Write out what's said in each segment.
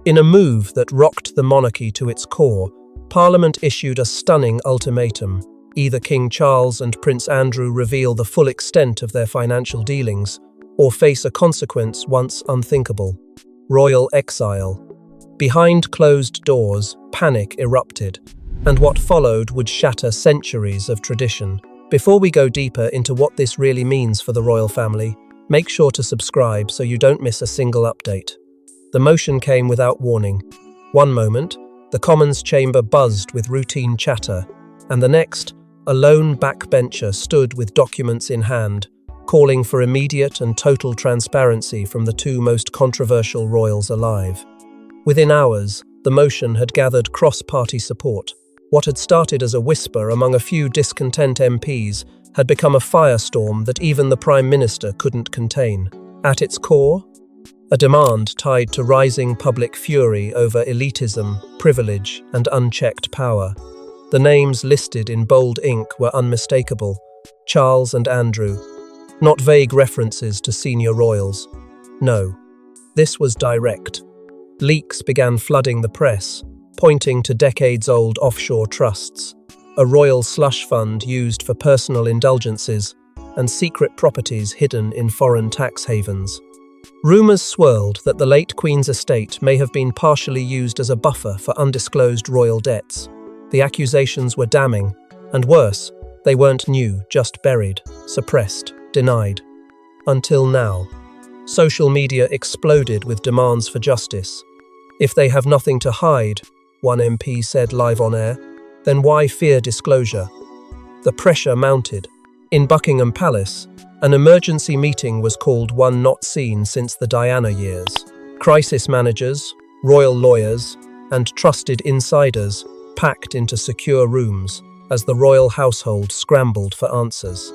In a move that rocked the monarchy to its core, Parliament issued a stunning ultimatum. Either King Charles and Prince Andrew reveal the full extent of their financial dealings, or face a consequence once unthinkable: royal exile. Behind closed doors, panic erupted, and what followed would shatter centuries of tradition. Before we go deeper into what this really means for the royal family, make sure to subscribe so you don't miss a single update. The motion came without warning. One moment, the Commons chamber buzzed with routine chatter, and the next, a lone backbencher stood with documents in hand, calling for immediate and total transparency from the two most controversial royals alive. Within hours, the motion had gathered cross-party support. What had started as a whisper among a few discontent MPs had become a firestorm that even the Prime Minister couldn't contain. At its core, a demand tied to rising public fury over elitism, privilege, and unchecked power. The names listed in bold ink were unmistakable: Charles and Andrew. Not vague references to senior royals. No, this was direct. Leaks began flooding the press, pointing to decades-old offshore trusts, a royal slush fund used for personal indulgences, and secret properties hidden in foreign tax havens. Rumours swirled that the late Queen's estate may have been partially used as a buffer for undisclosed royal debts. The accusations were damning, and worse, they weren't new, just buried, suppressed, denied. Until now. Social media exploded with demands for justice. If they have nothing to hide, one MP said live on air, then why fear disclosure? The pressure mounted. In Buckingham Palace, an emergency meeting was called, one not seen since the Diana years. Crisis managers, royal lawyers, and trusted insiders packed into secure rooms as the royal household scrambled for answers.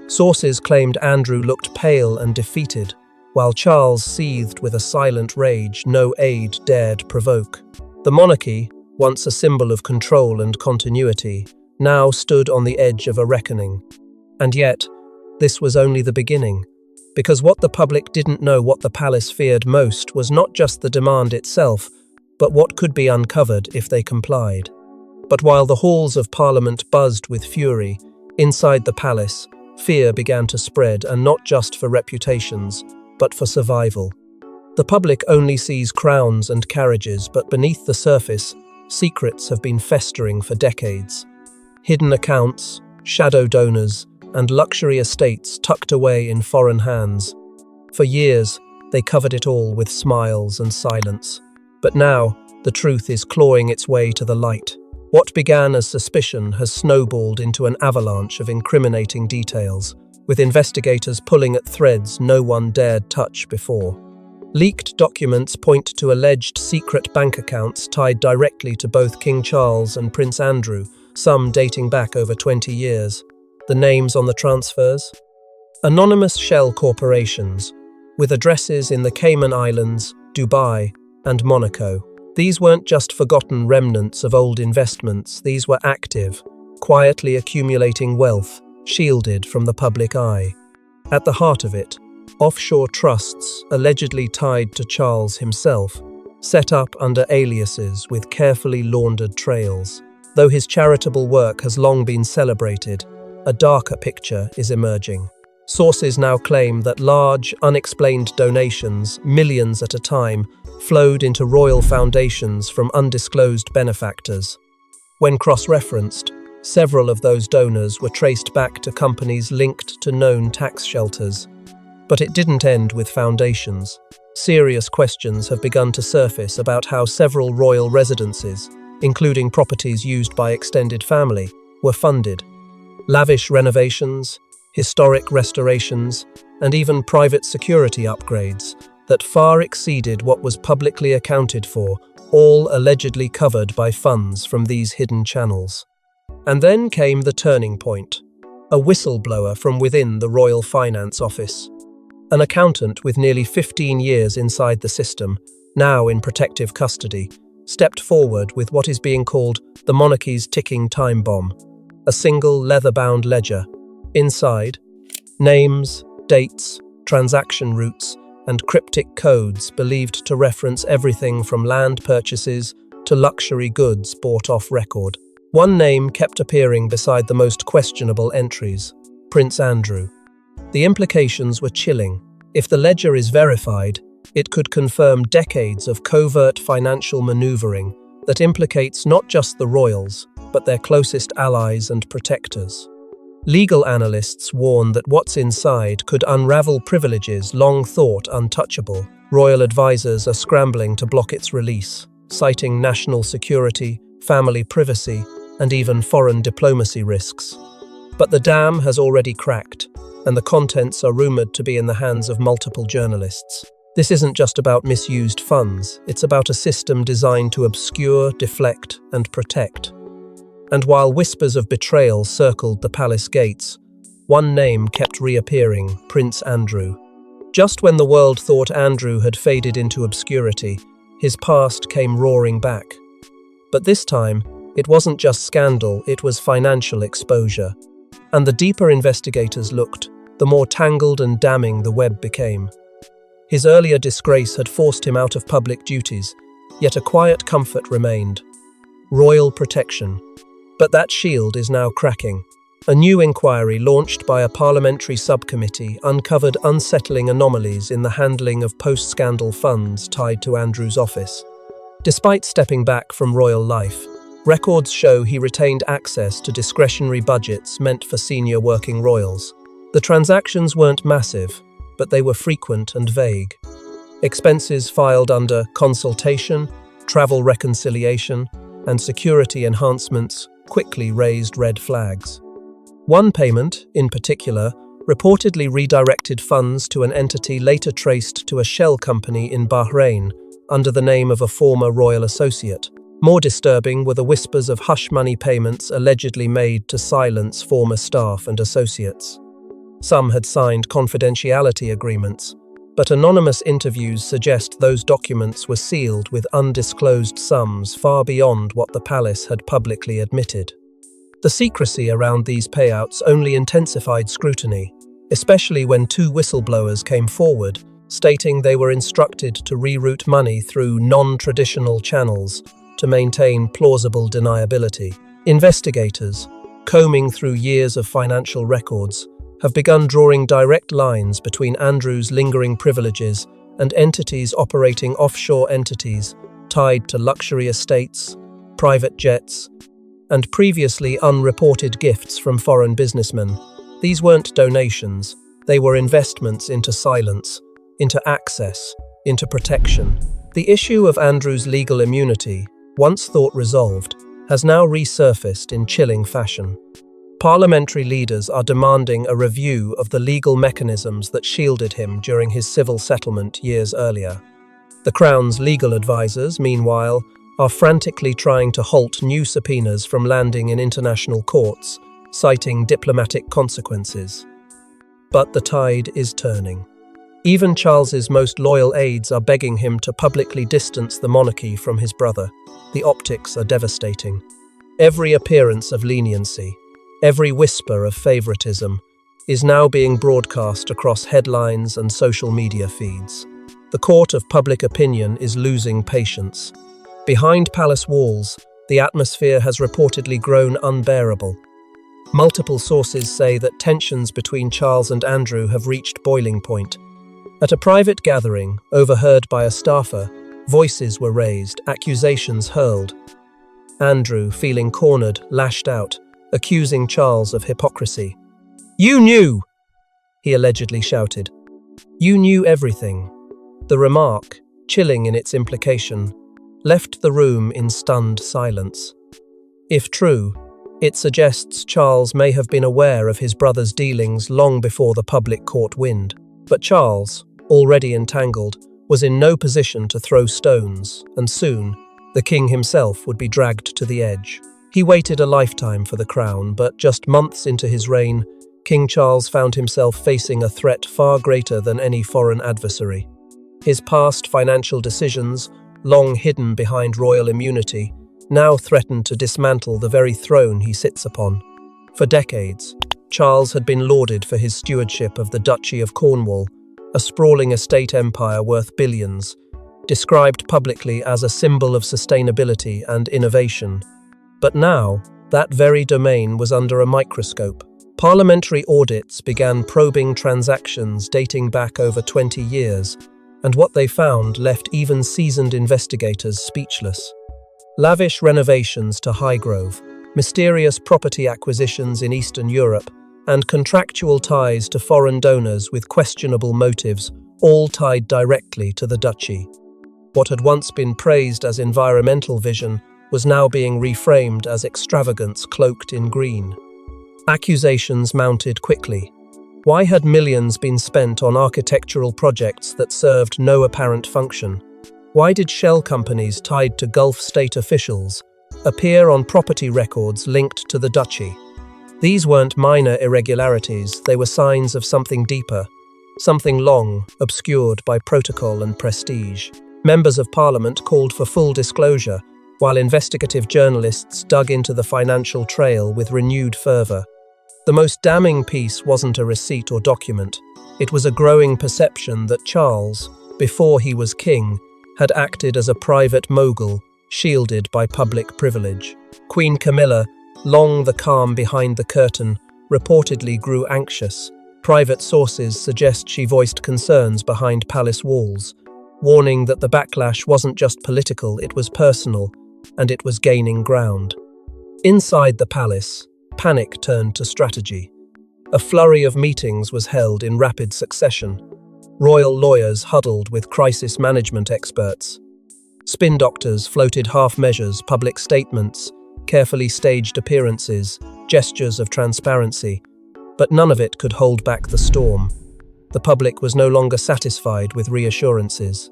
Sources claimed Andrew looked pale and defeated, while Charles seethed with a silent rage no aide dared provoke. The monarchy, once a symbol of control and continuity, now stood on the edge of a reckoning. And yet, this was only the beginning, because what the public didn't know, what the palace feared most, was not just the demand itself, but what could be uncovered if they complied. But while the halls of Parliament buzzed with fury, inside the palace, fear began to spread, and not just for reputations, but for survival. The public only sees crowns and carriages, but beneath the surface, secrets have been festering for decades. Hidden accounts, shadow donors, and luxury estates tucked away in foreign hands. For years, they covered it all with smiles and silence. But now, the truth is clawing its way to the light. What began as suspicion has snowballed into an avalanche of incriminating details, with investigators pulling at threads no one dared touch before. Leaked documents point to alleged secret bank accounts tied directly to both King Charles and Prince Andrew, some dating back over 20 years. The names on the transfers? Anonymous shell corporations, with addresses in the Cayman Islands, Dubai, and Monaco. These weren't just forgotten remnants of old investments, these were active, quietly accumulating wealth, shielded from the public eye. At the heart of it, offshore trusts, allegedly tied to Charles himself, set up under aliases with carefully laundered trails. Though his charitable work has long been celebrated, a darker picture is emerging. Sources now claim that large, unexplained donations, millions at a time, flowed into royal foundations from undisclosed benefactors. When cross-referenced, several of those donors were traced back to companies linked to known tax shelters. But it didn't end with foundations. Serious questions have begun to surface about how several royal residences, including properties used by extended family, were funded. Lavish renovations, historic restorations, and even private security upgrades that far exceeded what was publicly accounted for, all allegedly covered by funds from these hidden channels. And then came the turning point. A whistleblower from within the Royal Finance Office. An accountant with nearly 15 years inside the system, now in protective custody, stepped forward with what is being called the monarchy's ticking time bomb. A single leather-bound ledger. Inside, names, dates, transaction routes, and cryptic codes believed to reference everything from land purchases to luxury goods bought off record. One name kept appearing beside the most questionable entries: Prince Andrew. The implications were chilling. If the ledger is verified, it could confirm decades of covert financial maneuvering that implicates not just the royals, but their closest allies and protectors. Legal analysts warn that what's inside could unravel privileges long thought untouchable. Royal advisors are scrambling to block its release, citing national security, family privacy, and even foreign diplomacy risks. But the dam has already cracked, and the contents are rumored to be in the hands of multiple journalists. This isn't just about misused funds, it's about a system designed to obscure, deflect, and protect. And while whispers of betrayal circled the palace gates, one name kept reappearing: Prince Andrew. Just when the world thought Andrew had faded into obscurity, his past came roaring back. But this time, it wasn't just scandal, it was financial exposure. And the deeper investigators looked, the more tangled and damning the web became. His earlier disgrace had forced him out of public duties, yet a quiet comfort remained: royal protection. But that shield is now cracking. A new inquiry launched by a parliamentary subcommittee uncovered unsettling anomalies in the handling of post-scandal funds tied to Andrew's office. Despite stepping back from royal life, records show he retained access to discretionary budgets meant for senior working royals. The transactions weren't massive, but they were frequent and vague. Expenses filed under consultation, travel reconciliation, and security enhancements quickly raised red flags. One payment, in particular, reportedly redirected funds to an entity later traced to a shell company in Bahrain under the name of a former royal associate. More disturbing were the whispers of hush money payments allegedly made to silence former staff and associates. Some had signed confidentiality agreements, but anonymous interviews suggest those documents were sealed with undisclosed sums far beyond what the palace had publicly admitted. The secrecy around these payouts only intensified scrutiny, especially when two whistleblowers came forward, stating they were instructed to reroute money through non-traditional channels to maintain plausible deniability. Investigators, combing through years of financial records, have begun drawing direct lines between Andrew's lingering privileges and entities operating offshore entities tied to luxury estates, private jets, and previously unreported gifts from foreign businessmen. These weren't donations, they were investments into silence, into access, into protection. The issue of Andrew's legal immunity, once thought resolved, has now resurfaced in chilling fashion. Parliamentary leaders are demanding a review of the legal mechanisms that shielded him during his civil settlement years earlier. The Crown's legal advisors, meanwhile, are frantically trying to halt new subpoenas from landing in international courts, citing diplomatic consequences. But the tide is turning. Even Charles's most loyal aides are begging him to publicly distance the monarchy from his brother. The optics are devastating. Every appearance of leniency, every whisper of favoritism is now being broadcast across headlines and social media feeds. The court of public opinion is losing patience. Behind palace walls, the atmosphere has reportedly grown unbearable. Multiple sources say that tensions between Charles and Andrew have reached boiling point. At a private gathering, overheard by a staffer, voices were raised, accusations hurled. Andrew, feeling cornered, lashed out, accusing Charles of hypocrisy. "You knew!" he allegedly shouted. "You knew everything." The remark, chilling in its implication, left the room in stunned silence. If true, it suggests Charles may have been aware of his brother's dealings long before the public caught wind. But Charles, already entangled, was in no position to throw stones, and soon, the king himself would be dragged to the edge. He waited a lifetime for the crown, but just months into his reign, King Charles found himself facing a threat far greater than any foreign adversary. His past financial decisions, long hidden behind royal immunity, now threatened to dismantle the very throne he sits upon. For decades, Charles had been lauded for his stewardship of the Duchy of Cornwall, a sprawling estate empire worth billions, described publicly as a symbol of sustainability and innovation. But now, that very domain was under a microscope. Parliamentary audits began probing transactions dating back over 20 years, and what they found left even seasoned investigators speechless. Lavish renovations to Highgrove, mysterious property acquisitions in Eastern Europe, and contractual ties to foreign donors with questionable motives, all tied directly to the duchy. What had once been praised as environmental vision was now being reframed as extravagance cloaked in green. Accusations mounted quickly. Why had millions been spent on architectural projects that served no apparent function? Why did shell companies tied to Gulf state officials appear on property records linked to the duchy? These weren't minor irregularities, they were signs of something deeper, something long, obscured by protocol and prestige. Members of Parliament called for full disclosure, while investigative journalists dug into the financial trail with renewed fervour. The most damning piece wasn't a receipt or document. It was a growing perception that Charles, before he was king, had acted as a private mogul, shielded by public privilege. Queen Camilla, long the calm behind the curtain, reportedly grew anxious. Private sources suggest she voiced concerns behind palace walls, warning that the backlash wasn't just political, it was personal, and it was gaining ground. Inside the palace, panic turned to strategy. A flurry of meetings was held in rapid succession. Royal lawyers huddled with crisis management experts. Spin doctors floated half measures, public statements, carefully staged appearances, gestures of transparency. But none of it could hold back the storm. The public was no longer satisfied with reassurances.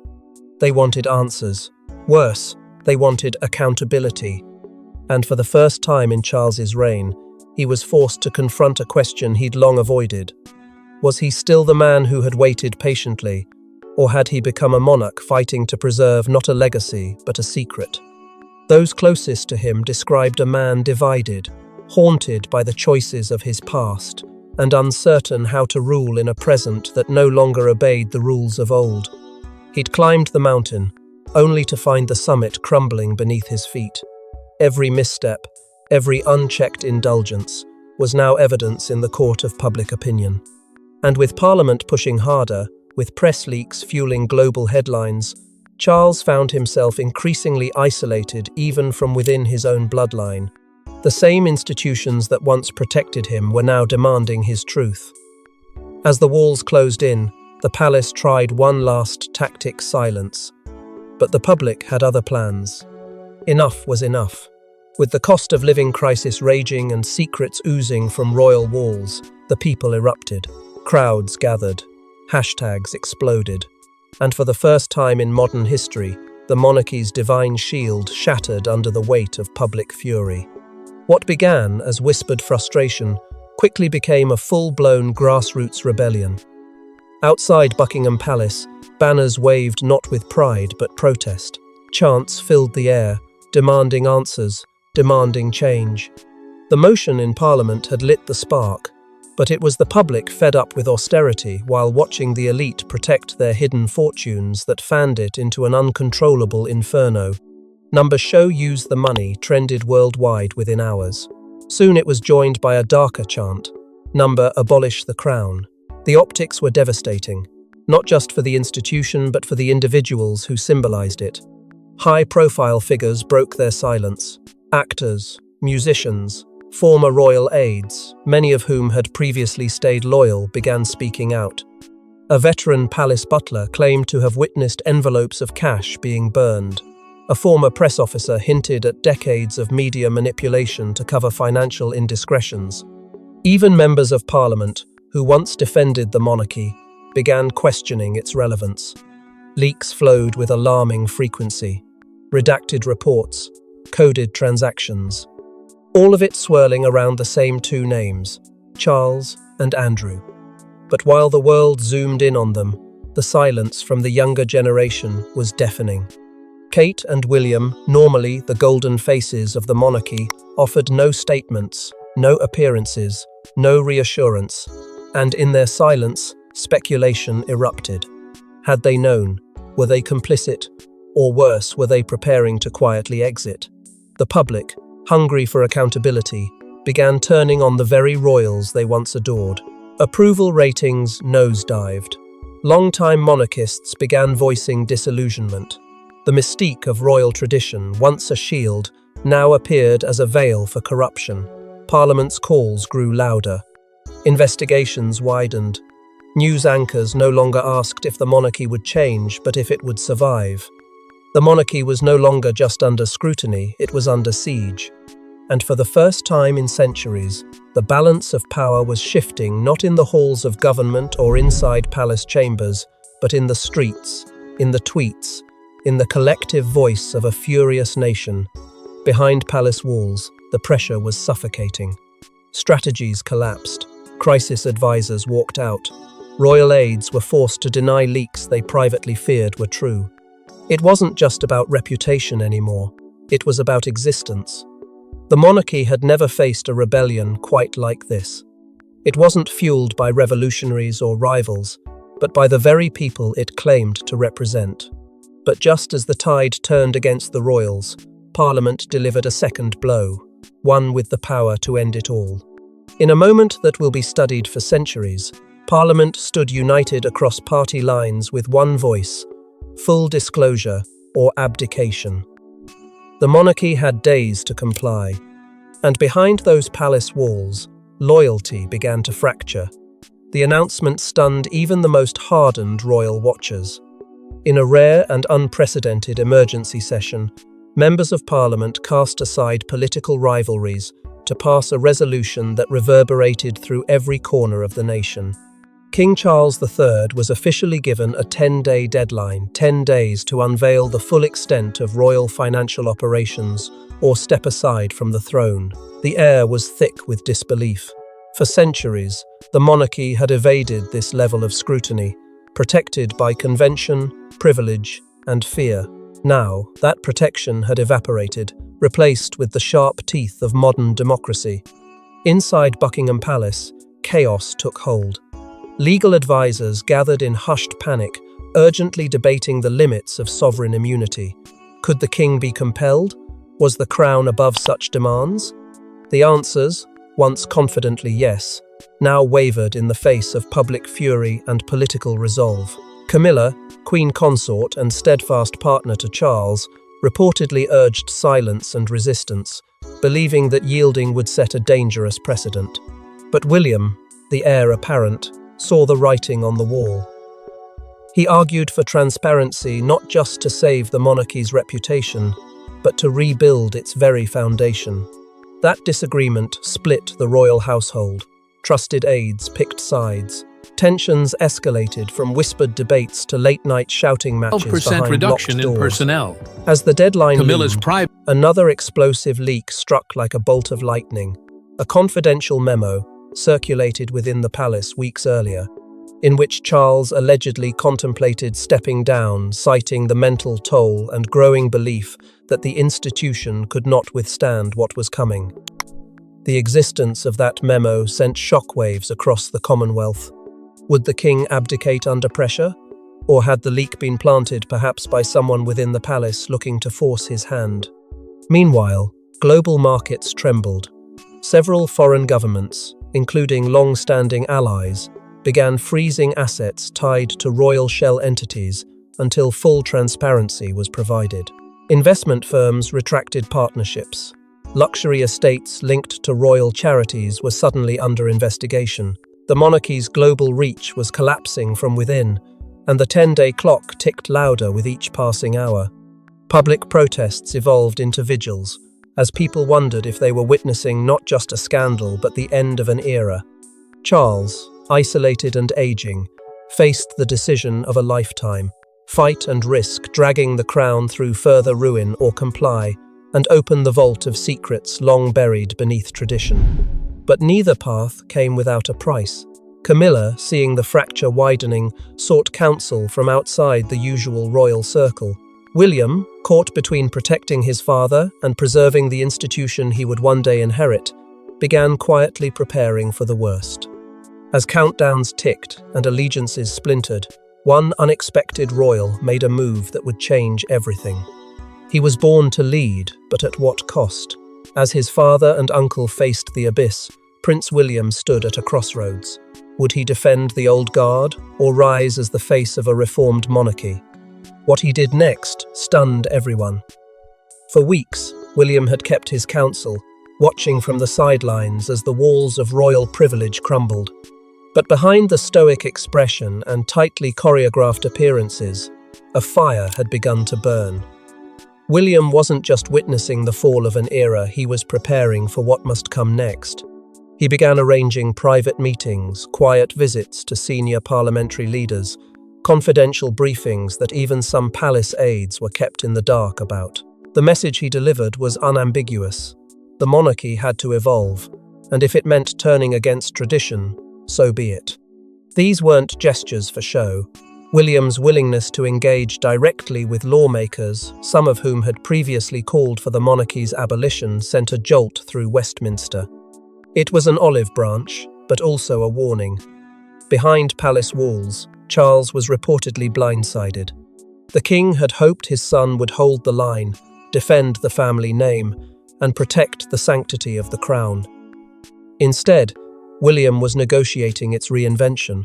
They wanted answers. Worse, they wanted accountability. And for the first time in Charles's reign, he was forced to confront a question he'd long avoided. Was he still the man who had waited patiently, or had he become a monarch fighting to preserve not a legacy, but a secret? Those closest to him described a man divided, haunted by the choices of his past, and uncertain how to rule in a present that no longer obeyed the rules of old. He'd climbed the mountain, only to find the summit crumbling beneath his feet. Every misstep, every unchecked indulgence, was now evidence in the court of public opinion. And with Parliament pushing harder, with press leaks fueling global headlines, Charles found himself increasingly isolated even from within his own bloodline. The same institutions that once protected him were now demanding his truth. As the walls closed in, the palace tried one last tactic: silence. But the public had other plans. Enough was enough. With the cost of living crisis raging and secrets oozing from royal walls, the people erupted. Crowds gathered. Hashtags exploded. And for the first time in modern history, the monarchy's divine shield shattered under the weight of public fury. What began as whispered frustration quickly became a full-blown grassroots rebellion. Outside Buckingham Palace, banners waved not with pride but protest. Chants filled the air, demanding answers, demanding change. The motion in Parliament had lit the spark, but it was the public fed up with austerity while watching the elite protect their hidden fortunes that fanned it into an uncontrollable inferno. Number "Show Use the Money" trended worldwide within hours. Soon it was joined by a darker chant, number "Abolish the Crown." The optics were devastating, not just for the institution but for the individuals who symbolized it. High-profile figures broke their silence. Actors, musicians, former royal aides, many of whom had previously stayed loyal, began speaking out. A veteran palace butler claimed to have witnessed envelopes of cash being burned. A former press officer hinted at decades of media manipulation to cover financial indiscretions. Even members of Parliament, who once defended the monarchy, began questioning its relevance. Leaks flowed with alarming frequency. Redacted reports, coded transactions. All of it swirling around the same two names, Charles and Andrew. But while the world zoomed in on them, the silence from the younger generation was deafening. Kate and William, normally the golden faces of the monarchy, offered no statements, no appearances, no reassurance, and in their silence, speculation erupted. Had they known? Were they complicit? Or worse, were they preparing to quietly exit? The public, hungry for accountability, began turning on the very royals they once adored. Approval ratings nosedived. Long-time monarchists began voicing disillusionment. The mystique of royal tradition, once a shield, now appeared as a veil for corruption. Parliament's calls grew louder. Investigations widened. News anchors no longer asked if the monarchy would change, but if it would survive. The monarchy was no longer just under scrutiny, it was under siege. And for the first time in centuries, the balance of power was shifting not in the halls of government or inside palace chambers, but in the streets, in the tweets, in the collective voice of a furious nation. Behind palace walls, the pressure was suffocating. Strategies collapsed. Crisis advisors walked out. Royal aides were forced to deny leaks they privately feared were true. It wasn't just about reputation anymore. It was about existence. The monarchy had never faced a rebellion quite like this. It wasn't fueled by revolutionaries or rivals, but by the very people it claimed to represent. But just as the tide turned against the royals, Parliament delivered a second blow, one with the power to end it all. In a moment that will be studied for centuries, Parliament stood united across party lines with one voice: full disclosure or abdication. The monarchy had days to comply, and behind those palace walls, loyalty began to fracture. The announcement stunned even the most hardened royal watchers. In a rare and unprecedented emergency session, members of Parliament cast aside political rivalries to pass a resolution that reverberated through every corner of the nation. King Charles III was officially given a 10-day deadline, 10 days to unveil the full extent of royal financial operations or step aside from the throne. The air was thick with disbelief. For centuries, the monarchy had evaded this level of scrutiny, protected by convention, privilege, and fear. Now, that protection had evaporated, replaced with the sharp teeth of modern democracy. Inside Buckingham Palace, chaos took hold. Legal advisors gathered in hushed panic, urgently debating the limits of sovereign immunity. Could the king be compelled? Was the crown above such demands? The answers, once confidently yes, now wavered in the face of public fury and political resolve. Camilla, Queen Consort and steadfast partner to Charles, reportedly urged silence and resistance, believing that yielding would set a dangerous precedent. But William, the heir apparent, saw the writing on the wall. He argued for transparency not just to save the monarchy's reputation, but to rebuild its very foundation. That disagreement split the royal household. Trusted aides picked sides. Tensions escalated from whispered debates to late-night shouting matches 12% behind reduction locked in doors. personnel. As the deadline Camilla's loomed, another explosive leak struck like a bolt of lightning. A confidential memo, circulated within the palace weeks earlier, in which Charles allegedly contemplated stepping down, citing the mental toll and growing belief that the institution could not withstand what was coming. The existence of that memo sent shockwaves across the Commonwealth. Would the king abdicate under pressure? Or had the leak been planted perhaps by someone within the palace looking to force his hand? Meanwhile, global markets trembled. Several foreign governments, including long-standing allies, began freezing assets tied to royal shell entities until full transparency was provided. Investment firms retracted partnerships. Luxury estates linked to royal charities were suddenly under investigation. The monarchy's global reach was collapsing from within, and the 10-day clock ticked louder with each passing hour. Public protests evolved into vigils, as people wondered if they were witnessing not just a scandal but the end of an era. Charles, isolated and aging, faced the decision of a lifetime: fight and risk, dragging the crown through further ruin, or comply and open the vault of secrets long buried beneath tradition. But neither path came without a price. Camilla, seeing the fracture widening, sought counsel from outside the usual royal circle. William, caught between protecting his father and preserving the institution he would one day inherit, began quietly preparing for the worst. As countdowns ticked and allegiances splintered, one unexpected royal made a move that would change everything. He was born to lead, but at what cost? As his father and uncle faced the abyss, Prince William stood at a crossroads. Would he defend the old guard, or rise as the face of a reformed monarchy? What he did next stunned everyone. For weeks, William had kept his counsel, watching from the sidelines as the walls of royal privilege crumbled. But behind the stoic expression and tightly choreographed appearances, a fire had begun to burn. William wasn't just witnessing the fall of an era, he was preparing for what must come next. He began arranging private meetings, quiet visits to senior parliamentary leaders, confidential briefings that even some palace aides were kept in the dark about. The message he delivered was unambiguous. The monarchy had to evolve, and if it meant turning against tradition, so be it. These weren't gestures for show. William's willingness to engage directly with lawmakers, some of whom had previously called for the monarchy's abolition, sent a jolt through Westminster. It was an olive branch, but also a warning. Behind palace walls, Charles was reportedly blindsided. The king had hoped his son would hold the line, defend the family name, and protect the sanctity of the crown. Instead, William was negotiating its reinvention.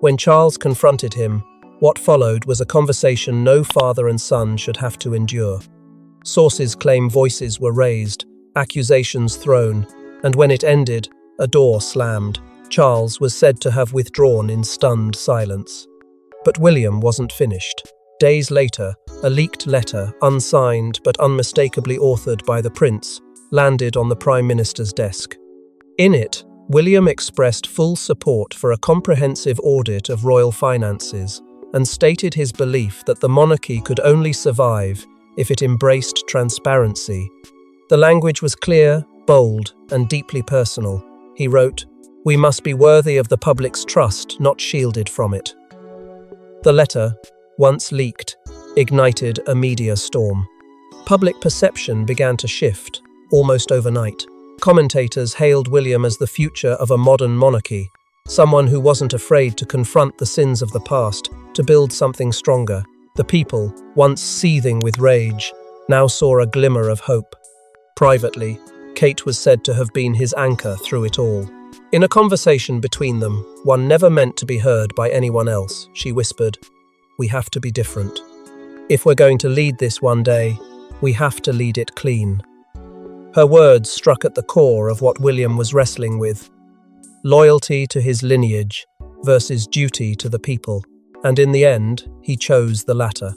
When Charles confronted him, what followed was a conversation no father and son should have to endure. Sources claim voices were raised, accusations thrown, and when it ended, a door slammed. Charles was said to have withdrawn in stunned silence. But William wasn't finished. Days later, a leaked letter, unsigned but unmistakably authored by the prince, landed on the Prime Minister's desk. In it, William expressed full support for a comprehensive audit of royal finances and stated his belief that the monarchy could only survive if it embraced transparency. The language was clear, bold, and deeply personal. He wrote, "We must be worthy of the public's trust, not shielded from it." The letter, once leaked, ignited a media storm. Public perception began to shift, almost overnight. Commentators hailed William as the future of a modern monarchy, someone who wasn't afraid to confront the sins of the past, to build something stronger. The people, once seething with rage, now saw a glimmer of hope. Privately, Kate was said to have been his anchor through it all. In a conversation between them, one never meant to be heard by anyone else, she whispered, "We have to be different. If we're going to lead this one day, we have to lead it clean." Her words struck at the core of what William was wrestling with: loyalty to his lineage versus duty to the people. And in the end, he chose the latter.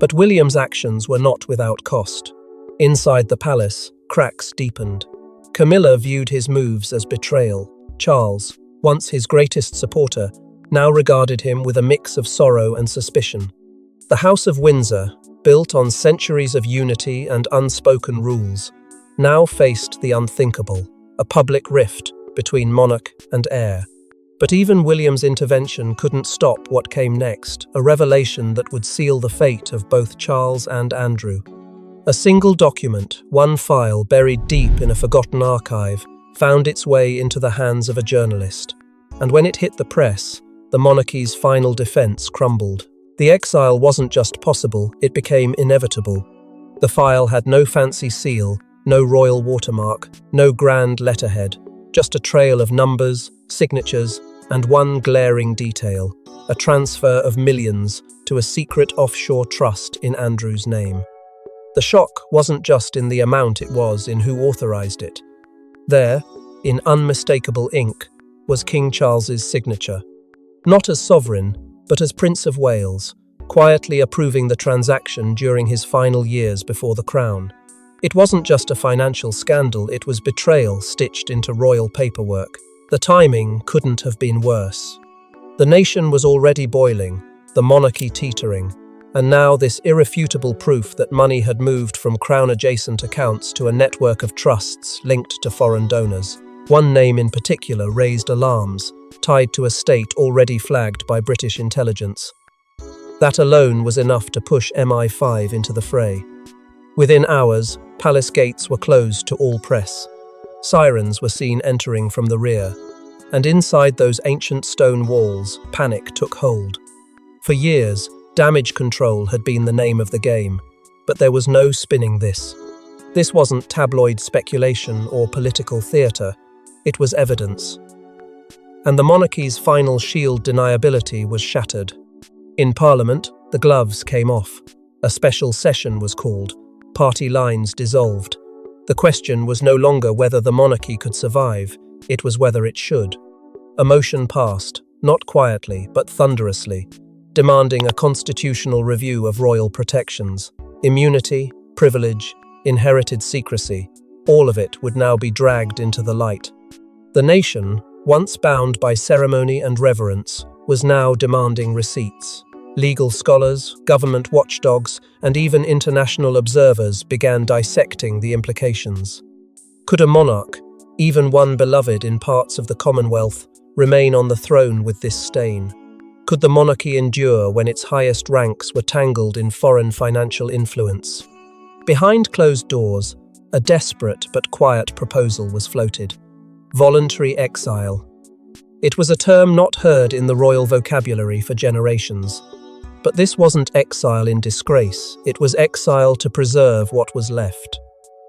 But William's actions were not without cost. Inside the palace, cracks deepened. Camilla viewed his moves as betrayal. Charles, once his greatest supporter, now regarded him with a mix of sorrow and suspicion. The House of Windsor, built on centuries of unity and unspoken rules, now faced the unthinkable, a public rift between monarch and heir. But even William's intervention couldn't stop what came next, a revelation that would seal the fate of both Charles and Andrew. A single document, one file buried deep in a forgotten archive, found its way into the hands of a journalist. And when it hit the press, the monarchy's final defense crumbled. The exile wasn't just possible, it became inevitable. The file had no fancy seal, no royal watermark, no grand letterhead, just a trail of numbers, signatures, and one glaring detail: a transfer of millions to a secret offshore trust in Andrew's name. The shock wasn't just in the amount, it was in who authorized it. There, in unmistakable ink, was King Charles's signature. Not as sovereign, but as Prince of Wales, quietly approving the transaction during his final years before the crown. It wasn't just a financial scandal, it was betrayal stitched into royal paperwork. The timing couldn't have been worse. The nation was already boiling, the monarchy teetering, and now this irrefutable proof that money had moved from crown-adjacent accounts to a network of trusts linked to foreign donors. One name in particular raised alarms, tied to a state already flagged by British intelligence. That alone was enough to push MI5 into the fray. Within hours, palace gates were closed to all press. Sirens were seen entering from the rear. and inside those ancient stone walls, panic took hold. For years, damage control had been the name of the game, but there was no spinning this. This wasn't tabloid speculation or political theatre, it was evidence. And the monarchy's final shield deniability was shattered. In Parliament, the gloves came off. A special session was called. Party lines dissolved. The question was no longer whether the monarchy could survive, it was whether it should. A motion passed, not quietly, but thunderously, demanding a constitutional review of royal protections. Immunity, privilege, inherited secrecy, all of it would now be dragged into the light. The nation, once bound by ceremony and reverence, was now demanding receipts. Legal scholars, government watchdogs, and even international observers began dissecting the implications. Could a monarch, even one beloved in parts of the Commonwealth, remain on the throne with this stain? Could the monarchy endure when its highest ranks were tangled in foreign financial influence? Behind closed doors, a desperate but quiet proposal was floated. Voluntary exile. It was a term not heard in the royal vocabulary for generations. But this wasn't exile in disgrace, it was exile to preserve what was left.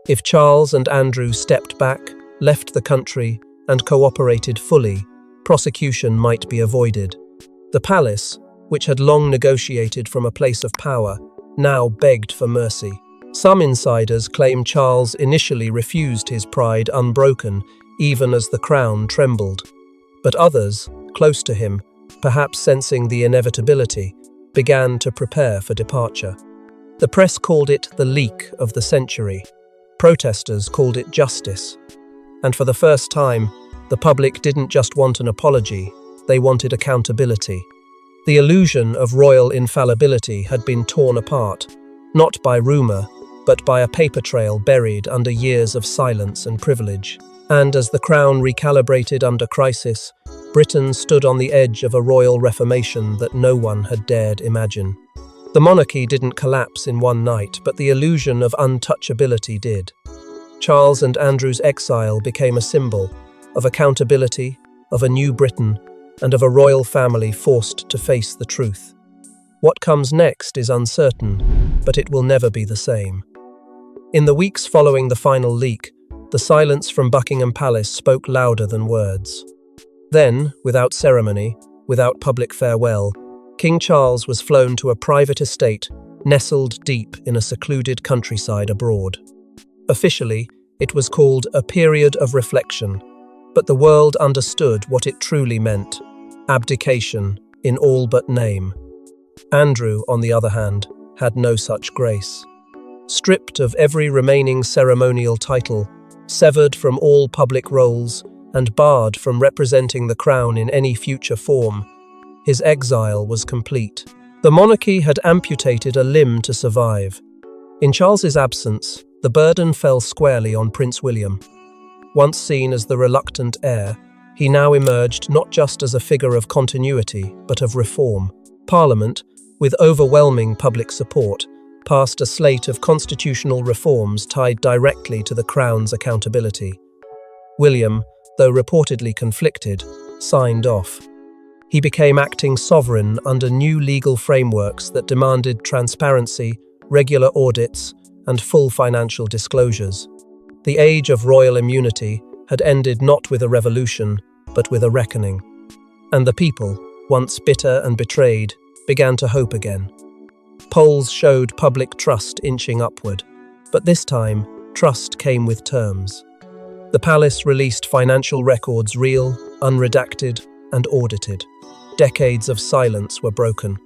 If Charles and Andrew stepped back, left the country, and cooperated fully, prosecution might be avoided. The palace, which had long negotiated from a place of power, now begged for mercy. Some insiders claim Charles initially refused his pride unbroken, even as the crown trembled. But others, close to him, perhaps sensing the inevitability, began to prepare for departure. The press called it the leak of the century. Protesters called it justice. And for the first time, the public didn't just want an apology, they wanted accountability. The illusion of royal infallibility had been torn apart, not by rumour, but by a paper trail buried under years of silence and privilege. And as the crown recalibrated under crisis, Britain stood on the edge of a royal reformation that no one had dared imagine. The monarchy didn't collapse in one night, but the illusion of untouchability did. Charles and Andrew's exile became a symbol of accountability, of a new Britain, and of a royal family forced to face the truth. What comes next is uncertain, but it will never be the same. In the weeks following the final leak, the silence from Buckingham Palace spoke louder than words. Then, without ceremony, without public farewell, King Charles was flown to a private estate nestled deep in a secluded countryside abroad. Officially, it was called a period of reflection, but the world understood what it truly meant: abdication in all but name. Andrew, on the other hand, had no such grace. Stripped of every remaining ceremonial title, severed from all public roles, and barred from representing the crown in any future form, his exile was complete. The monarchy had amputated a limb to survive. In Charles's absence, the burden fell squarely on Prince William. Once seen as the reluctant heir, he now emerged not just as a figure of continuity, but of reform. Parliament, with overwhelming public support, passed a slate of constitutional reforms tied directly to the Crown's accountability. William, though reportedly conflicted, signed off. He became acting sovereign under new legal frameworks that demanded transparency, regular audits, and full financial disclosures. The age of royal immunity had ended not with a revolution, but with a reckoning. And the people, once bitter and betrayed, began to hope again. Polls showed public trust inching upward, but this time, trust came with terms. The palace released financial records real, unredacted, and audited. Decades of silence were broken.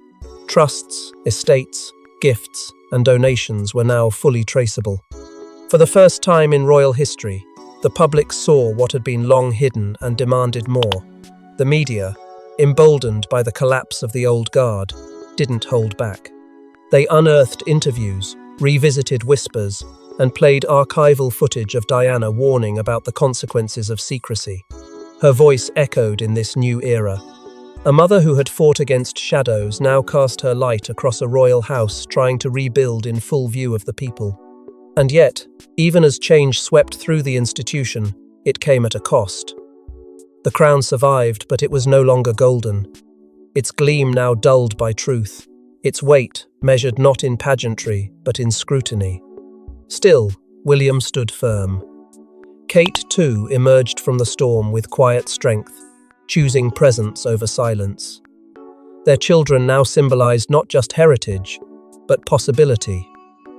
Trusts, estates, gifts, and donations were now fully traceable. For the first time in royal history, the public saw what had been long hidden and demanded more. The media, emboldened by the collapse of the old guard, didn't hold back. They unearthed interviews, revisited whispers, and played archival footage of Diana warning about the consequences of secrecy. Her voice echoed in this new era. A mother who had fought against shadows now cast her light across a royal house trying to rebuild in full view of the people. And yet, even as change swept through the institution, it came at a cost. The crown survived, but it was no longer golden. Its gleam now dulled by truth, its weight measured not in pageantry, but in scrutiny. Still, William stood firm. Kate, too, emerged from the storm with quiet strength, choosing presence over silence. Their children now symbolized not just heritage, but possibility.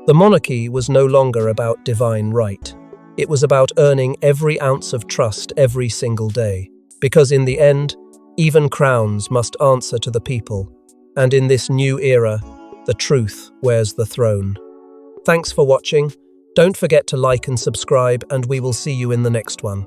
The monarchy was no longer about divine right. It was about earning every ounce of trust every single day. Because in the end, even crowns must answer to the people. And in this new era, the truth wears the throne. Thanks for watching. Don't forget to like and subscribe, and we will see you in the next one.